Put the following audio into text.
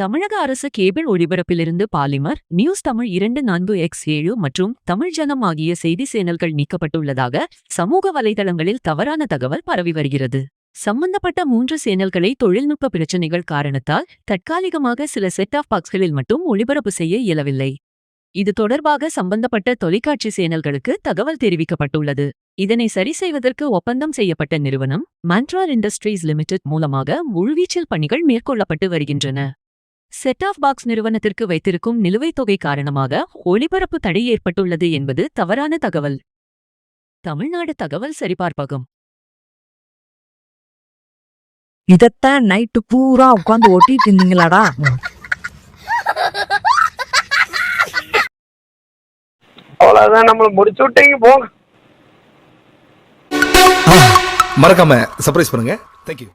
தமிழக அரசு கேபிள் ஒளிபரப்பிலிருந்து பாலிமர், நியூஸ் தமிழ் 24x7 மற்றும் தமிழ் ஜனம் ஆகிய செய்தி சேனல்கள் நீக்கப்பட்டுள்ளதாக சமூக வலைதளங்களில் தவறான தகவல் பரவி வருகிறது. சம்பந்தப்பட்ட 3 சேனல்களை தொழில்நுட்ப பிரச்சினைகள் காரணத்தால் தற்காலிகமாக சில செட் ஆஃப் பாக்ஸ்களில் மட்டும் ஒளிபரப்பு செய்ய இயலவில்லை. இது தொடர்பாக சம்பந்தப்பட்ட தொலைக்காட்சி சேனல்களுக்கு தகவல் தெரிவிக்கப்பட்டுள்ளது. இதனை சரி செய்வதற்கு ஒப்பந்தம் செய்யப்பட்ட நிறுவனம் மந்த்ரா இண்டஸ்ட்ரீஸ் லிமிடெட் மூலமாக முழுவீச்சில் பணிகள் மேற்கொள்ளப்பட்டு வருகின்றன. செட் ஆஃப் பாக்ஸ் நிறுவனத்திற்கு வைத்திருக்கும் நிலுவைத் தொகை காரணமாக ஒளிபரப்பு தடை ஏற்பட்டுள்ளது என்பது தவறான தகவல். தமிழ்நாடு தகவல் சரிபார்ப்பகம். இதத்தான் நைட்டு பூரா உட்காந்து ஒட்டிட்டு இருந்தீங்களாடா? அவ்வளவுதான், நம்மள முடிச்சு விட்டீங்க போங்க. மறக்காம சர்ப்ரைஸ் பண்ணுங்க. தேங்க்யூ.